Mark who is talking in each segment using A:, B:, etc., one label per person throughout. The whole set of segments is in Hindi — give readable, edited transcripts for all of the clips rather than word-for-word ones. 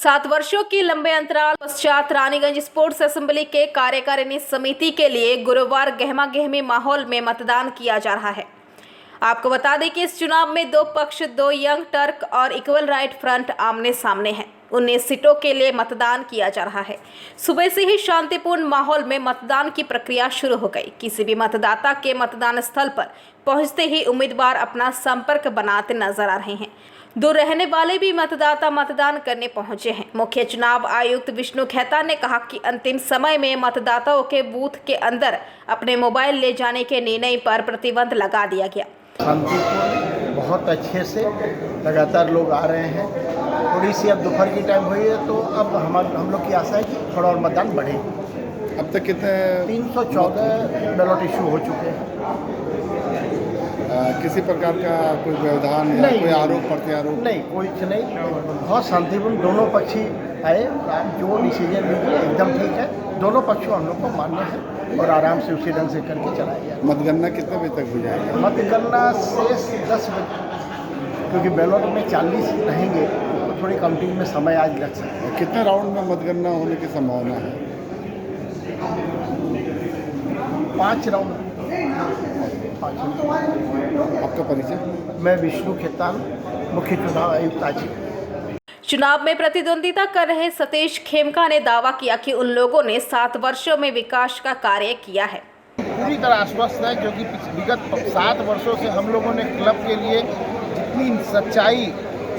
A: 7 वर्षों की लंबे अंतराल पश्चात रानीगंज स्पोर्ट्स असेंबली के कार्यकारिणी समिति के लिए गुरुवार गहमा गहमी माहौल में मतदान किया जा रहा है। आपको बता दें कि इस चुनाव में दो पक्ष, दो यंग टर्क और इक्वल राइट फ्रंट आमने सामने हैं। 19 सीटों के लिए मतदान किया जा रहा है। सुबह से ही शांतिपूर्ण माहौल में मतदान की प्रक्रिया शुरू हो गई। किसी भी मतदाता के मतदान स्थल पर पहुंचते ही उम्मीदवार अपना संपर्क बनाते नजर आ रहे हैं। दूर रहने वाले भी मतदाता मतदान करने पहुंचे हैं। मुख्य चुनाव आयुक्त विष्णु खेता ने कहा कि अंतिम समय में मतदाताओं के बूथ के अंदर अपने मोबाइल ले जाने के निर्णय पर प्रतिबंध लगा दिया गया।
B: शांतिपूर्ण बहुत अच्छे से लगातार लोग आ रहे हैं। थोड़ी सी अब दोपहर की टाइम हुई है तो अब हम लोग की आशा है कि थोड़ा और मतदान बढ़े।
C: अब तक कितने
B: 314 बैलेट इशू हो चुके हैं।
C: किसी प्रकार का कोई व्यवधान या कोई आरोप प्रत्यारोप
B: नहीं, कोई नहीं। बहुत शांतिपूर्ण दोनों पक्षी आए। जो डिसीजन लीजिए एकदम ठीक है। दोनों पक्षों हम लोग को मान्य है और आराम से उसी ढंग से करके चलाया गया।
C: मतगणना कितने बजे तक हो जाएगी?
B: मतगणना शेष 10 बजे, क्योंकि बैलेट में 40 रहेंगे तो थोड़ी काउंटिंग में समय आज लग सकता है।
C: कितने राउंड में मतगणना होने की संभावना है?
B: 5 राउंड।
C: आपका परिचय?
B: मैं विष्णु खेतान, मुख्य चुनाव आयुक्त आजी।
A: चुनाव में प्रतिद्वंदिता कर रहे सतीश खेमका ने दावा किया कि उन लोगों ने 7 वर्षों में विकास का कार्य किया है।
B: पूरी तरह आश्वस्त है, क्योंकि विगत 7 वर्षों से हम लोगों ने क्लब के लिए जितनी सच्चाई,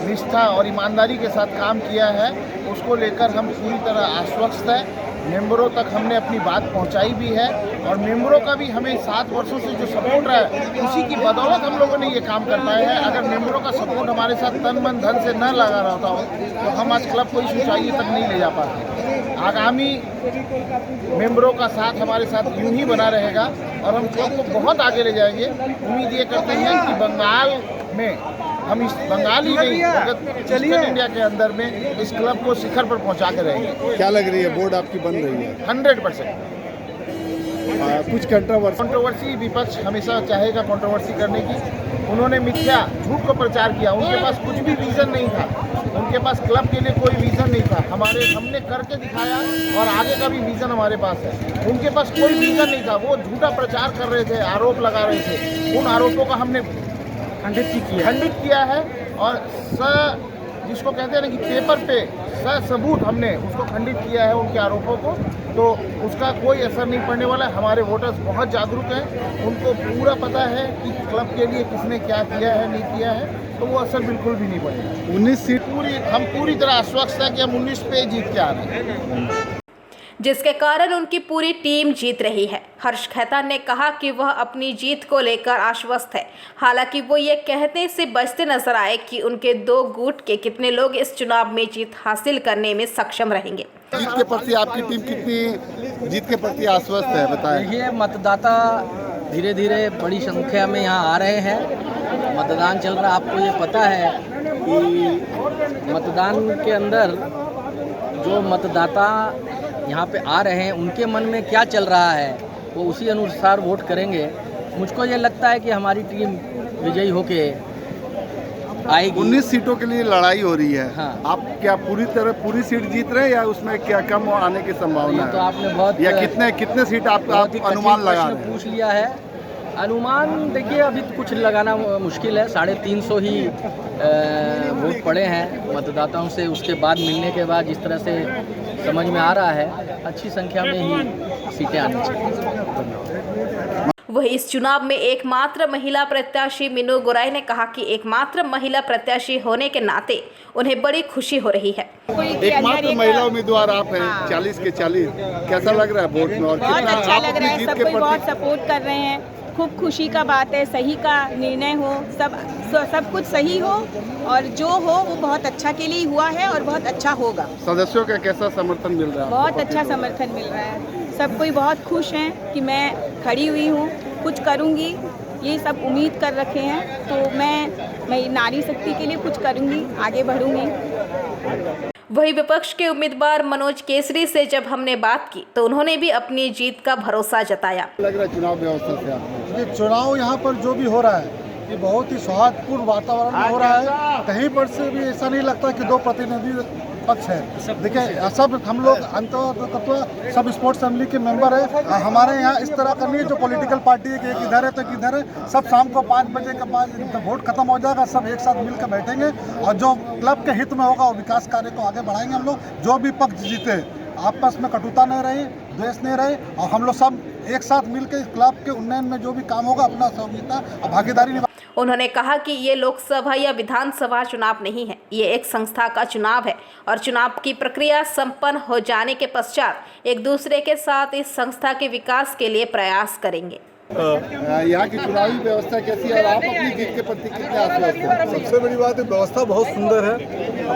B: निष्ठा और ईमानदारी के साथ काम किया है उसको लेकर हम पूरी तरह आश्वस्त है। मेंबरों तक हमने अपनी बात पहुंचाई भी है और मेंबरों का भी हमें 7 वर्षों से जो सपोर्ट रहा है उसी की बदौलत हम लोगों ने ये काम कर पाए हैं। अगर मेंबरों का सपोर्ट हमारे साथ तन मन धन से न लगा रहता हो तो हम आज क्लब को इस ऊंचाई तक नहीं ले जा पाते। आगामी मेंबरों का साथ हमारे साथ यूं ही बना रहेगा और हम क्लब को बहुत आगे ले जाएंगे। उम्मीद ये करते हैं कि बंगाल में हम इस बंगाल ही नहीं ईस्टर्न इंडिया के अंदर में इस क्लब को शिखर पर पहुंचा के रहेंगे।
C: क्या लग रही है, बोर्ड आपकी बन रही है?
B: 100%।
C: कुछ कंट्रोवर्सी
B: विपक्ष हमेशा चाहेगा कंट्रोवर्सी करने की। उन्होंने मिथ्या झूठ को प्रचार किया। उनके पास कुछ भी विजन नहीं था। उनके पास क्लब के लिए कोई विजन नहीं था। हमने करके दिखाया और आगे का भी विजन हमारे पास है। उनके पास कोई विजन नहीं था। वो झूठा प्रचार कर रहे थे, आरोप लगा रहे थे। उन आरोपों का हमने खंडित किया है और जिसको कहते हैं ना कि पेपर पे सबूत हमने उसको खंडित किया है उनके आरोपों को। तो उसका कोई असर नहीं पड़ने वाला है। हमारे वोटर्स बहुत जागरूक हैं। उनको पूरा पता है कि क्लब के लिए किसने क्या किया है, नहीं किया है, तो वो असर बिल्कुल भी नहीं पड़ेगा।
C: 19 सीट
B: हम पूरी तरह आश्वस्त हैं कि हम 19 पे जीत के आ रहे हैं,
A: जिसके कारण उनकी पूरी टीम जीत रही है। हर्ष खेता ने कहा कि वह अपनी जीत को लेकर आश्वस्त है। हालांकि वो ये कहने से बचते नजर आए कि उनके 2 गुट के कितने लोग इस चुनाव में जीत हासिल करने में सक्षम रहेंगे।
C: जीत के प्रति आपकी टीम कितनी जीत के प्रति आश्वस्त है, बताएं।
D: देखिए, मतदाता धीरे धीरे बड़ी संख्या में यहाँ आ रहे हैं। मतदान चल रहा है। आपको ये पता है कि मतदान के अंदर जो मतदाता यहाँ पे आ रहे हैं उनके मन में क्या चल रहा है वो उसी अनुसार वोट करेंगे। मुझको ये लगता है कि हमारी टीम विजयी होके आएगी।
C: 19 सीटों के लिए लड़ाई हो रही है।
D: हाँ।
C: आप क्या पूरी सीट जीत रहे हैं या उसमें क्या कम आने की संभावना है?
D: तो आपने बहुत
C: या कितने सीट आप अनुमान लगा रहे हैं?
D: पूछ लिया है। अनुमान देखिए, अभी तो कुछ लगाना मुश्किल है। 350 ही वोट पड़े हैं मतदाताओं से। उसके बाद मिलने के बाद जिस तरह से समझ में आ रहा है अच्छी संख्या में ही सीटें आनी चाहिए।
A: वही इस चुनाव में एकमात्र महिला प्रत्याशी मीनू गोराई ने कहा कि एकमात्र महिला प्रत्याशी होने के नाते उन्हें बड़ी खुशी हो रही है।
C: एकमात्र महिला उम्मीदवार आप हैं। 40 के 40 कैसा लग रहा है वोट में? और
E: बहुत
C: कितना
E: अच्छा
C: आप
E: लग
C: अपनी
E: रहा है।
C: जीत
E: सब
C: के
E: कोई बहुत
C: प्रति?
E: सपोर्ट कर रहे हैं। खूब खुशी का बात है। सही का निर्णय हो, सब कुछ सही हो और जो हो वो बहुत अच्छा के लिए हुआ है और बहुत अच्छा होगा।
C: सदस्यों का कैसा समर्थन मिल रहा है?
E: बहुत अच्छा समर्थन मिल रहा है। सब कोई बहुत खुश हैं कि मैं खड़ी हुई हूँ, कुछ करूँगी, ये सब उम्मीद कर रखे हैं। तो मैं नारी शक्ति के लिए कुछ करूँगी, आगे बढ़ूँगी।
A: वही विपक्ष के उम्मीदवार मनोज केसरी से जब हमने बात की तो उन्होंने भी अपनी जीत का भरोसा जताया।
C: लग रहा है चुनाव व्यवस्था से आपको?
F: ये चुनाव यहाँ पर जो भी हो रहा है ये बहुत ही सौहार्दपूर्ण वातावरण में हो रहा है। कहीं पर से भी ऐसा नहीं लगता कि 2 प्रतिनिधि पक्ष है। देखिए सब हम लोग अंततः सब स्पोर्ट्स असेंबली के मेंबर है। हमारे यहाँ इस तरह का नहीं है जो पॉलिटिकल पार्टी है कि एक इधर है तो एक इधर है। सब शाम को 5 बजे के बाद वोट खत्म हो जाएगा, सब एक साथ मिलकर बैठेंगे और जो क्लब के हित में होगा और विकास कार्य को आगे बढ़ाएंगे। हम लोग जो भी पक्ष जीते आपस में कटुता नहीं रही, द्वेष नहीं रहे और हम लोग सब एक साथ मिलकर क्लब के उन्नयन में जो भी काम होगा अपना सहभागिता और भागीदारी।
A: उन्होंने कहा कि ये लोकसभा या विधानसभा चुनाव नहीं है, ये एक संस्था का चुनाव है और चुनाव की प्रक्रिया संपन्न हो जाने के पश्चात एक दूसरे के साथ इस संस्था के विकास के लिए प्रयास करेंगे।
C: यहाँ की चुनावी व्यवस्था कैसी है और आप अपनी जीत के प्रति कितने आश्वस्त हैं?
F: सबसे बड़ी बात है व्यवस्था बहुत सुंदर है,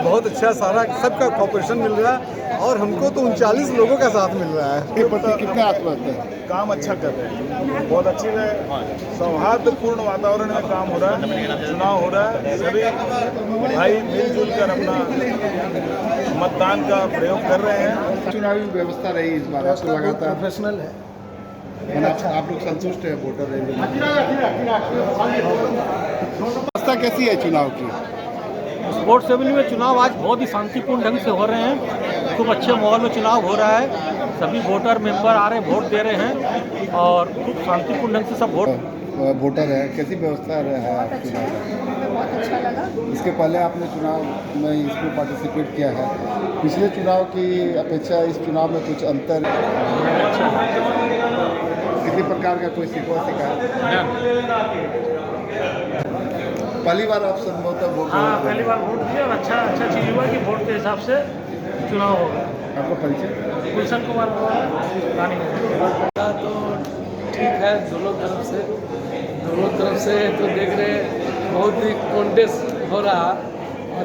F: बहुत अच्छा सारा सबका कॉपरेशन मिल रहा है और हमको तो 39 लोगों का साथ मिल रहा है।
C: के प्रति कितने आश्वस्त हैं?
G: काम अच्छा कर रहे हैं, बहुत अच्छी है, सौहार्दपूर्ण वातावरण में काम हो रहा है, चुनाव हो रहा है, सभी भाई मिलजुल कर अपना मतदान का प्रयोग कर रहे हैं।
C: चुनावी व्यवस्था रही इस बार आपको लगातार
F: प्रोफेशनल है।
C: आप लोग संतुष्ट है वोटर रहे? व्यवस्था कैसी है चुनाव की?
H: स्पोर्ट्स असेंबली में चुनाव आज बहुत ही शांतिपूर्ण ढंग से हो रहे हैं। खूब अच्छे माहौल में चुनाव हो रहा है, सभी वोटर मेंबर आ रहे हैं, वोट दे रहे हैं और खूब शांतिपूर्ण ढंग से सब
C: वोटर है, कैसी व्यवस्था है आपके चुनाव में?
E: बहुत अच्छा लगा।
C: इसके पहले आपने चुनाव में इसमें पार्टिसिपेट किया है, पिछले चुनाव की अपेक्षा इस चुनाव में कुछ अंतर किसी प्रकार का कोई शिकायत? पहली बार आप संभवतः वोट?
H: हाँ, पहली बार वोट दिया और अच्छा चीज़ हुआ कि वोट के हिसाब से चुनाव होगा।
C: आपका परिचय?
H: गुलशन कुमार रानी।
D: तो ठीक है, दोनों तरफ से तो देख रहे बहुत ही कॉन्टेस्ट हो रहा और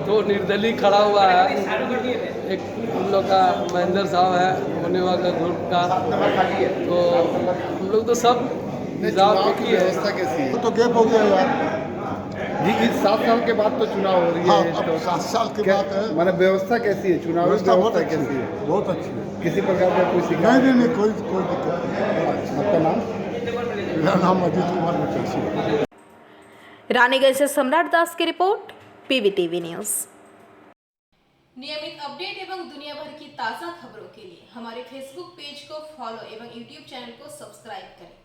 D: दो निर्दलीय खड़ा हुआ है। एक हम लोग का महेंद्र साहब है होनेवा का ग्रुप का, तो हम लोग तो सब
C: चुनाव की व्यवस्था कैसी है?
F: तो गैप हो गया यार
C: जी, इस 7 साल के बाद तो चुनाव हो रही है।
F: हाँ, अब 7 साल के बाद है।
C: मतलब व्यवस्था कैसी है? चुनावी व्यवस्था कैसी है?
F: बहुत अच्छी है।
C: किसी प्रकार का कोई शिकायत?
F: नहीं कोई दिक्कत नहीं।
C: आपका नाम?
F: मेरा नाम अजीत कुमार मुखर्जी।
A: रानीगंज से सम्राट दास की रिपोर्ट, PVTV न्यूज़। नियमित अपडेट एवं दुनिया भर की ताज़ा खबरों के लिए हमारे फेसबुक पेज को फॉलो एवं यूट्यूब चैनल को सब्सक्राइब करें।